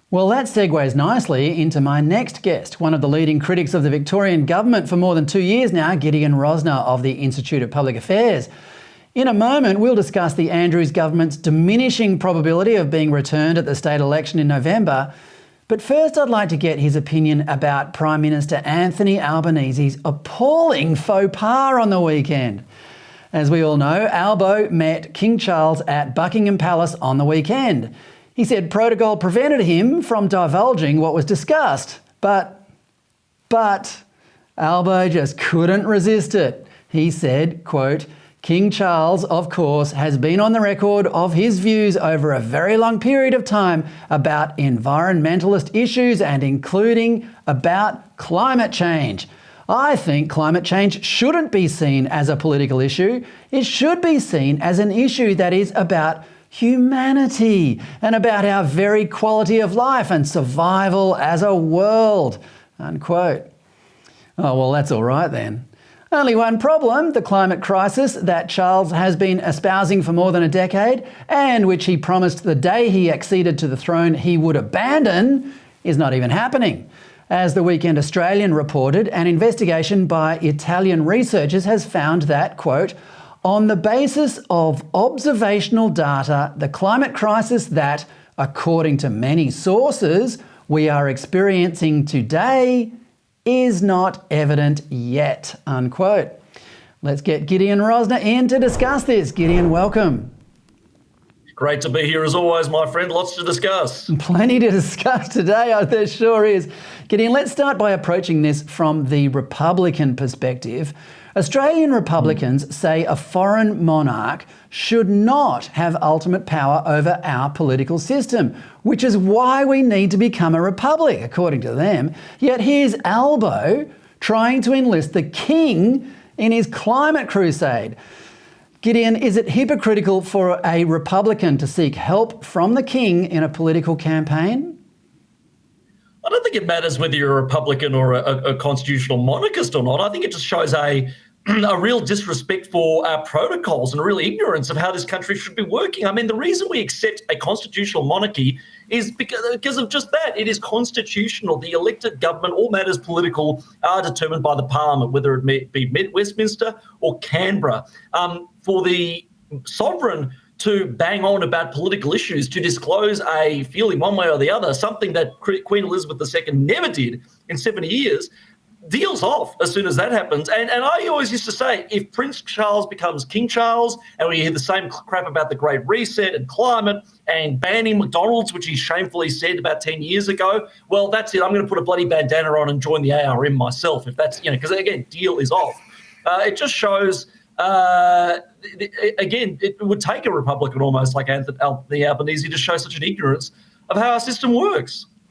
Well, that segues nicely into my next guest, one of the leading critics of the Victorian government for more than 2 years now, Gideon Rozner of the Institute of Public Affairs. In a moment, we'll discuss the Andrews government's diminishing probability of being returned at the state election in November. But first, I'd like to get his opinion about Prime Minister Anthony Albanese's appalling faux pas on the weekend. As we all know, Albo met King Charles at Buckingham Palace on the weekend. He said protocol prevented him from divulging what was discussed. But Albo just couldn't resist it. He said, quote, "King Charles, of course, has been on the record of his views over a very long period of time about environmentalist issues and including about climate change. I think climate change shouldn't be seen as a political issue. It should be seen as an issue that is about humanity and about our very quality of life and survival as a world," unquote. Oh, well, that's all right then. Only one problem: the climate crisis that Charles has been espousing for more than a decade and which he promised the day he acceded to the throne he would abandon is not even happening. As the Weekend Australian reported, an investigation by Italian researchers has found that, quote, "On the basis of observational data, the climate crisis that, according to many sources, we are experiencing today is not evident yet," unquote. Let's get Gideon Rozner in to discuss this. Gideon, welcome. Great to be here as always, my friend. Lots to discuss. Plenty to discuss today, there sure is. Gideon, let's start by approaching this from the Republican perspective. Australian Republicans say a foreign monarch should not have ultimate power over our political system, which is why we need to become a republic, according to them. Yet here's Albo trying to enlist the king in his climate crusade. Gideon, is it hypocritical for a Republican to seek help from the king in a political campaign? I don't think it matters whether you're a Republican or a constitutional monarchist or not. I think it just shows a real disrespect for our protocols and a real ignorance of how this country should be working. I mean, the reason we accept a constitutional monarchy is because of just that. It is constitutional. The elected government, all matters political, are determined by the Parliament, whether it may be Westminster or Canberra. For the sovereign to bang on about political issues, to disclose a feeling one way or the other, something that Queen Elizabeth II never did in 70 years, deals off as soon as that happens. And I always used to say, if Prince Charles becomes King Charles and we hear the same crap about the Great Reset and climate and banning McDonald's, which he shamefully said about 10 years ago, well, that's it. I'm going to put a bloody bandana on and join the ARM myself, if that's, because again, deal is off. It just shows, again, it would take a Republican almost like Anthony Albanese to show such an ignorance of how our system works.